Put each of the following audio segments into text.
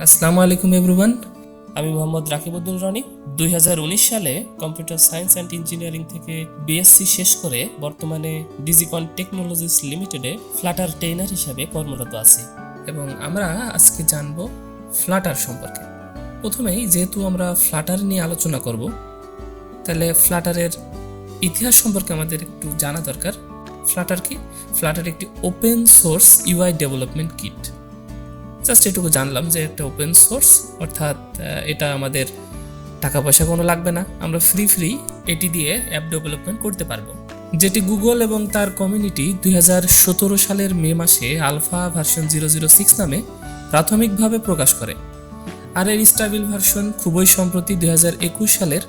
আসসালামু আলাইকুম এভরিওয়ান, আমি মোহাম্মদ রাকিবউদ্দিন রনি। 2019 সালে কম্পিউটার সায়েন্স অ্যান্ড ইঞ্জিনিয়ারিং থেকে বিএসসি শেষ করে বর্তমানে ডিজিকন টেকনোলজিস লিমিটেডে ফ্লাটার ট্রেনার হিসেবে কর্মরত আছি এবং আমরা আজকে জানব ফ্লাটার সম্পর্কে। প্রথমেই যেহেতু আমরা ফ্লাটার নিয়ে আলোচনা করব, তাহলে ফ্লাটারের ইতিহাস সম্পর্কে আমাদের একটু জানা দরকার। ফ্লাটার কি? ফ্লাটার একটি open source UI development kit. Just এটুকু জানলাম যে একটা ওপেন সোর্স, অর্থাৎ এটা আমাদের টাকা পয়সা কোনো লাগবে না, আমরা ফ্রি এটি দিয়ে অ্যাপ ডেভেলপমেন্ট করতে পারবো, যেটি গুগল এবং তার কমিউনিটি 2017 সালের মে মাসে আলফা ভার্সন 006 নামে প্রাথমিকভাবে প্রকাশ করে। আর এর স্টেবল ভার্সন খুবই সম্প্রতি 2021 সালের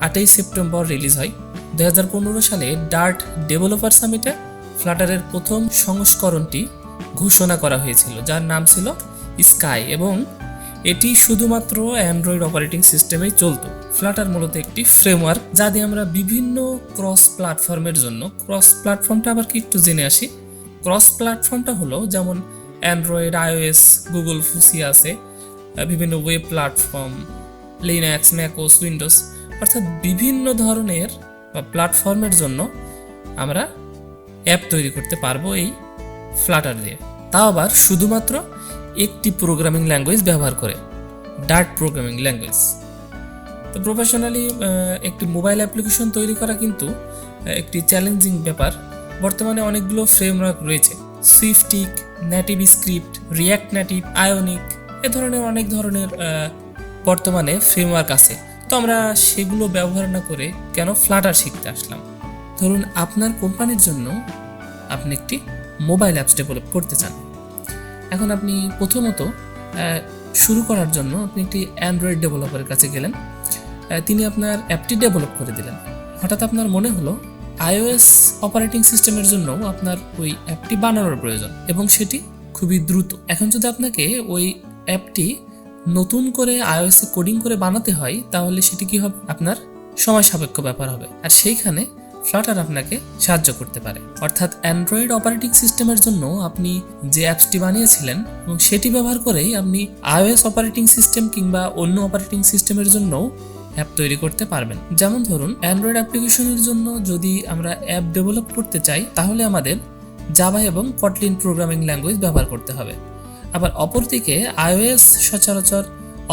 8 সেপ্টেম্বর রিলিজ হয়। 2015 সালে ডার্ট ডেভেলপার সামিটে ফ্লাটারের প্রথম সংস্করণটি ঘোষণা করা হয়েছিল, যার নাম ছিল স্কাই, এবং এটি শুধুমাত্র অ্যান্ড্রয়েড অপারেটিং সিস্টেমেই চলতো। ফ্লাটার মূলত একটি ফ্রেমওয়ার্ক যা দিয়ে আমরা বিভিন্ন ক্রস প্ল্যাটফর্মের জন্য, ক্রস প্ল্যাটফর্মটা আবার কি একটু জেনে আসি। ক্রস প্ল্যাটফর্মটা হলো যেমন অ্যান্ড্রয়েড, আইওএস, গুগল ফুসি আছে, বিভিন্ন ওয়েব প্ল্যাটফর্ম, লিনাক্স, ম্যাকওস, উইন্ডোজ, অর্থাৎ বিভিন্ন ধরনের বা প্ল্যাটফর্মের জন্য আমরা অ্যাপ তৈরি করতে পারবো এই ফ্লাটার দিয়ে, তাও আবার শুধুমাত্র একটি প্রোগ্রামিং ল্যাঙ্গুয়েজ ব্যবহার করে, ডার্ট প্রোগ্রামিং ল্যাঙ্গুয়েজ। তো প্রফেশনালি একটি মোবাইল অ্যাপ্লিকেশন তৈরি করা কিন্তু একটি চ্যালেঞ্জিং ব্যাপার। বর্তমানে অনেকগুলো ফ্রেমওয়ার্ক রয়েছে, সুইফটিক, NativeScript, React Native, Ionic, এ ধরনের অনেক ধরনের বর্তমানে ফ্রেমওয়ার্ক আছে। তো আমরা সেগুলো ব্যবহার না করে কেন ফ্লাটার শিখতে আসলাম? ধরুন আপনার কোম্পানির জন্য আপনি একটি মোবাইল অ্যাপস ডেভেলপ করতে চান। এখন আপনি প্রথমত শুরু করার জন্য আপনি একটি অ্যান্ড্রয়েড ডেভেলপারের কাছে গেলেন, তিনি আপনার অ্যাপটি ডেভেলপ করে দিলেন। হঠাৎ আপনার মনে হলো আইওএস অপারেটিং সিস্টেমের জন্য আপনার ওই অ্যাপটি বানানোর প্রয়োজন এবং সেটি খুবই দ্রুত। এখন যদি আপনাকে ওই অ্যাপটি নতুন করে আইওএসে কোডিং করে বানাতে হয়, তাহলে সেটি কি হবে? আপনার সময় সাপেক্ষ ব্যাপার হবে, আর সেইখানে ফ্লাটার আপনাকে সাহায্য করতে পারে। অর্থাৎ অ্যান্ড্রয়েড অপারেটিং সিস্টেমের জন্য আপনি যে অ্যাপসটি বানিয়েছিলেন এবং সেটি ব্যবহার করেই আপনি আইওএস অপারেটিং সিস্টেম কিংবা অন্য অপারেটিং সিস্টেমের জন্য অ্যাপ তৈরি করতে পারবেন। যেমন ধরুন অ্যান্ড্রয়েড অ্যাপ্লিকেশনের জন্য যদি আমরা অ্যাপ ডেভেলপ করতে চাই, তাহলে আমাদের জাভা এবং কটলিন প্রোগ্রামিং ল্যাঙ্গুয়েজ ব্যবহার করতে হবে। আবার অপরদিকে আইওএস সচরাচর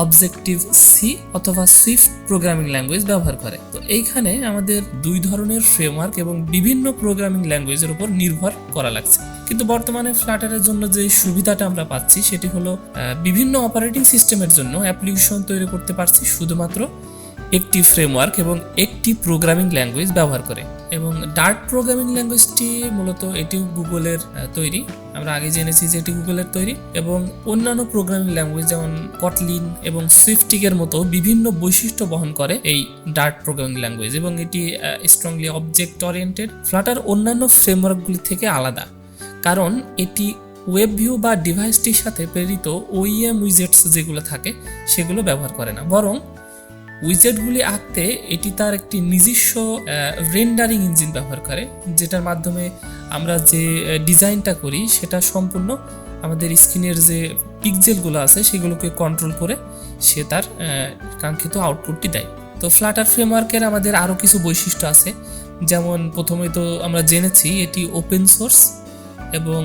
অবজেক্টিভ সি অথবা সুইফট প্রোগ্রামিং ল্যাঙ্গুয়েজ ব্যবহার করে। তো এইখানে আমাদের দুই ধরনের ফ্রেমওয়ার্ক এবং বিভিন্ন প্রোগ্রামিং ল্যাঙ্গুয়েজের উপর নির্ভর করা লাগছে। কিন্তু বর্তমানে ফ্লাটারের জন্য যে সুবিধাটা আমরা পাচ্ছি সেটি হলো বিভিন্ন অপারেটিং সিস্টেমের জন্য অ্যাপ্লিকেশন তৈরি করতে পারছি শুধুমাত্র একটি ফ্রেমওয়ার্ক এবং একটি প্রোগ্রামিং ল্যাঙ্গুয়েজ ব্যবহার করে। এবং ডার্ট প্রোগ্রামিং ল্যাঙ্গুয়েজটি মূলত এটিও গুগলের তৈরি, আমরা আগে জেনেছি যে এটি গুগলের তৈরি, এবং অন্যান্য প্রোগ্রামিং ল্যাঙ্গুয়েজ যেমন কটলিন এবং সুইফটিকের মতো বিভিন্ন বৈশিষ্ট্য বহন করে এই ডার্ট প্রোগ্রামিং ল্যাঙ্গুয়েজ, এবং এটি স্ট্রংলি অবজেক্ট ওরিয়েন্টেড। ফ্লাটার অন্যান্য ফ্রেমওয়ার্কগুলি থেকে আলাদা, কারণ এটি ওয়েব ভিউ বা ডিভাইসটির সাথে প্রেরিত ওইএম উইজেটস যেগুলো থাকে সেগুলো ব্যবহার করে না, বরং উইজেটগুলি আঁকতে এটি তার একটি নিজস্ব রেন্ডারিং ইঞ্জিন ব্যবহার করে, যেটার মাধ্যমে আমরা যে ডিজাইনটা করি সেটা সম্পূর্ণ আমাদের স্ক্রিনের যে পিক্সেলগুলো আছে সেগুলোকে কন্ট্রোল করে সে তার কাঙ্ক্ষিত আউটপুটটি দেয়। তো ফ্লাটার ফ্রেমওয়ার্কের আমাদের আরও কিছু বৈশিষ্ট্য আছে, যেমন প্রথমেই তো আমরা জেনেছি এটি ওপেন সোর্স এবং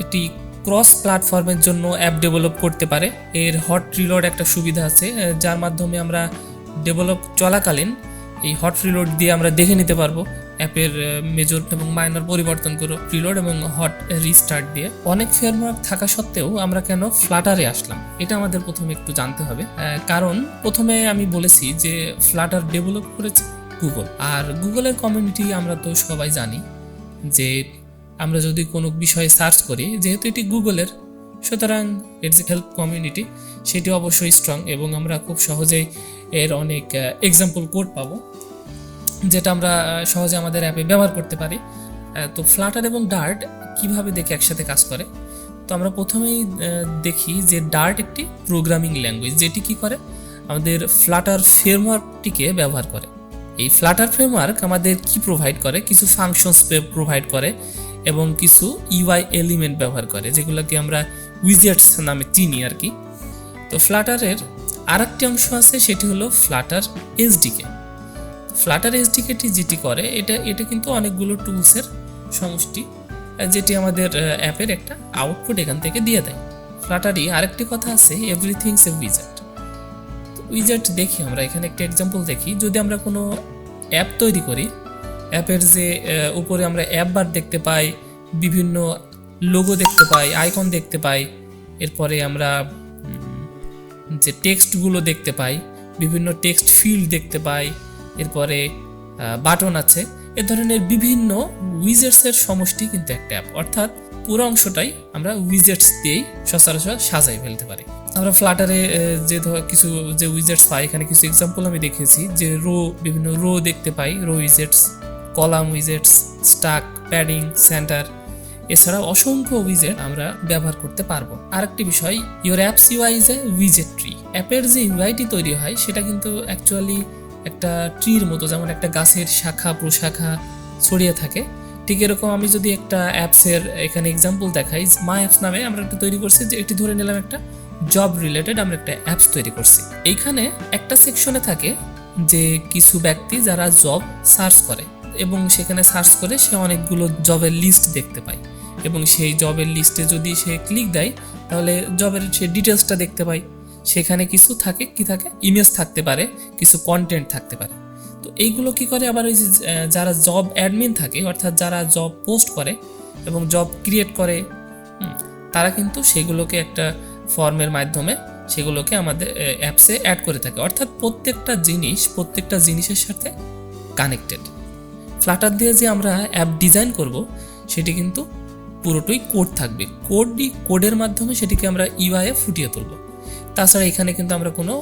এটি ক্রস প্ল্যাটফর্মের জন্য অ্যাপ ডেভেলপ করতে পারে। এর হট রিলোড একটা সুবিধা আছে, যার মাধ্যমে আমরা ডেভেলপ চলাকালীন এই হট রিলোড দিয়ে আমরা দেখে নিতে পারবো অ্যাপের মেজর এবং মাইনর পরিবর্তন করে রিলোড এবং হট রিস্টার্ট দিয়ে। অনেক ফ্রেমওয়ার্ক থাকা সত্ত্বেও আমরা কেন ফ্লাটারে আসলাম, এটা আমাদের প্রথমে একটু জানতে হবে। কারণ প্রথমে আমি বলেছি যে ফ্লাটার ডেভেলপ করেছে গুগল, আর গুগলের কমিউনিটি আমরা তো সবাই জানি যে আমরা যদি কোনো বিষয়ে সার্চ করি, যেহেতু এটি গুগলের, সুতরাং এর যে হেল্প কমিউনিটি সেটি অবশ্যই স্ট্রং, এবং আমরা খুব সহজেই এর অনেক এক্সাম্পল কোড পাবো যেটা আমরা সহজে আমাদের অ্যাপে ব্যবহার করতে পারি। তো ফ্লাটার এবং ডার্ট কিভাবে দেখে একসাথে কাজ করে, তো আমরা প্রথমেই দেখি যে ডার্ট একটি প্রোগ্রামিং ল্যাঙ্গুয়েজ, যেটি কি করে আমাদের ফ্লাটার ফ্রেমওয়ার্কটিকে ব্যবহার করে। এই ফ্লাটার ফ্রেমওয়ার্ক আমাদের কি প্রোভাইড করে, কিছু ফাংশনস প্রোভাইড করে এবং কিছু ইউআই এলিমেন্ট ব্যবহার করে, যেগুলোকে আমরা উইজেটস নামে চিনি আর কি। তো ফ্লাটারের আরেকটি অংশ আছে, সেটি হলো ফ্লাটার এসডিকে। ফ্লাটার এসডিকেটি যেটি করে, এটা কিন্তু অনেকগুলো টুলসের সমষ্টি, যেটি আমাদের অ্যাপের একটা আউটপুট এখান থেকে দিয়ে দেয়। ফ্লাটারই আরেকটি কথা আছে, এভরিথিংস এ উইজেট। উইজেট দেখি আমরা এখানে একটা এক্সাম্পল দেখি। যদি আমরা কোনো অ্যাপ তৈরি করি, অ্যাপের যে উপরে আমরা AppBar দেখতে পাই, বিভিন্ন লোগো দেখতে পাই, আইকন দেখতে পাই, এরপরে আমরা যে টেক্সটগুলো দেখতে পাই, বিভিন্ন টেক্সট ফিল্ড দেখতে পাই, এরপরে বাটন আছে, এ ধরনের বিভিন্ন উইজেটসের সমষ্টি কিন্তু একটা অ্যাপ। অর্থাৎ পুরো অংশটাই আমরা উইজেটস দিয়েই সচরাচর সাজাই ফেলতে পারি। আমরা ফ্লাটারে কিছু যে উইজেটস পাই, এখানে কিছু এক্সাম্পল আমি দেখেছি, যে বিভিন্ন রো দেখতে পাই, row widgets, column widgets, stack, padding, centre, এছাড়াও অসংখ্য উইজেট আমরা ব্যবহার করতে পারবো। আরেকটি বিষয়, your apps UI is a উইজেট ট্রি। অ্যাপের যে ইউআইটি তৈরি হয় সেটা কিন্তু অ্যাকচুয়ালি একটা ট্রির মতো, যেমন একটা গাছের শাখা প্রশাখা ছড়িয়ে থাকে, ঠিক এরকম আমি যদি একটা অ্যাপসের এখানে এক্সাম্পল দেখাই, মাই অ্যাপস নামে আমরা একটা তৈরি করছি, যে এটি ধরে নিলাম একটা জব রিলেটেড আমরা একটা অ্যাপস তৈরি করছি। এইখানে একটা সেকশনে থাকে যে কিছু ব্যক্তি যারা জব সার্চ করে, এবং সেখানে সার্চ করে সে অনেকগুলো জবের লিস্ট দেখতে পায়, এবং সেই জবের লিস্টে যদি সে ক্লিক দেয় তাহলে জবের সে ডিটেলসটা দেখতে পায়। সেখানে কিছু থাকে, কি থাকে, ইমেজ থাকতে পারে, কিছু কন্টেন্ট থাকতে পারে। তো এইগুলো কি করে, আবার ওই যে যারা জব অ্যাডমিন থাকে, অর্থাৎ যারা জব পোস্ট করে এবং জব ক্রিয়েট করে, তারা কিন্তু সেগুলোকে একটা ফর্মের মাধ্যমে সেগুলোকে আমাদের অ্যাপসে অ্যাড করে থাকে। অর্থাৎ প্রত্যেকটা জিনিসের সাথে কানেক্টেড। ফ্লাটার দিয়ে যে আমরা অ্যাপ ডিজাইন করব সেটি কিন্তু পুরোটাই কোড থাকবে। কোডের মাধ্যমে সেটিকে আমরা ইউআইয়ে ফুটিয়ে তুলব। তাছাড়া এখানে কিন্তু আমরা কোনো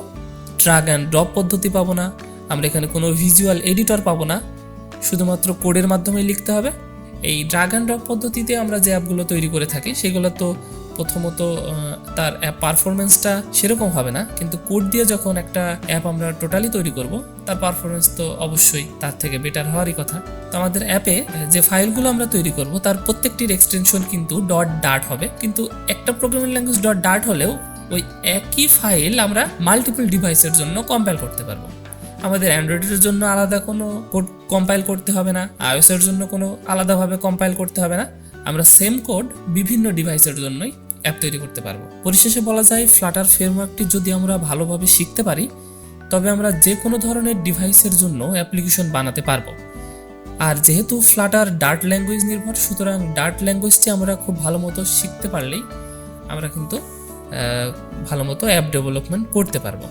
ড্রাগ অ্যান্ড ড্রপ পদ্ধতি পাবো না, আমরা এখানে কোনো ভিজুয়াল এডিটর পাবো না, শুধুমাত্র কোডের মাধ্যমে লিখতে হবে। এই ড্রাগ অ্যান্ড ড্রপ পদ্ধতিতে আমরা যে অ্যাপগুলো তৈরি করে থাকি সেগুলো তো প্রথমত তার অ্যাপ পারফরমেন্সটা সেরকম হবে না, কিন্তু কোড দিয়ে যখন একটা অ্যাপ আমরা টোটালি তৈরি করব, তার পারফরমেন্স তো অবশ্যই তার থেকে বেটার হওয়ারই কথা। তো আমাদের অ্যাপে যে ফাইলগুলো আমরা তৈরি করব তার প্রত্যেকটির এক্সটেনশন কিন্তু .dart হবে, কিন্তু একটা প্রোগ্রামিং ল্যাঙ্গুয়েজ .dart হলেও ওই একই ফাইল আমরা মাল্টিপল ডিভাইসের জন্য কম্পাইল করতে পারবো। আমাদের অ্যান্ড্রয়েডের জন্য আলাদা কোনো কোড কম্পাইল করতে হবে না, iOS এর জন্য কোনো আলাদাভাবে কম্পাইল করতে হবে না, আমরা সেম কোড বিভিন্ন ডিভাইসের জন্যই অ্যাপ তৈরি করতে পারবো। পরিশেষে বলা যায়, ফ্লাটার ফ্রেমওয়ার্কটি যদি আমরা ভালোভাবে শিখতে পারি তবে আমরা যে কোনো ধরনের ডিভাইসের জন্য অ্যাপ্লিকেশন বানাতে পারবো। আর যেহেতু ফ্লাটার ডার্ট ল্যাঙ্গুয়েজ নির্ভর, সুতরাং ডার্ট ল্যাঙ্গুয়েজটি আমরা খুব ভালো মতো শিখতে পারলেই আমরা কিন্তু ভালো মতো অ্যাপ ডেভেলপমেন্ট করতে পারবো।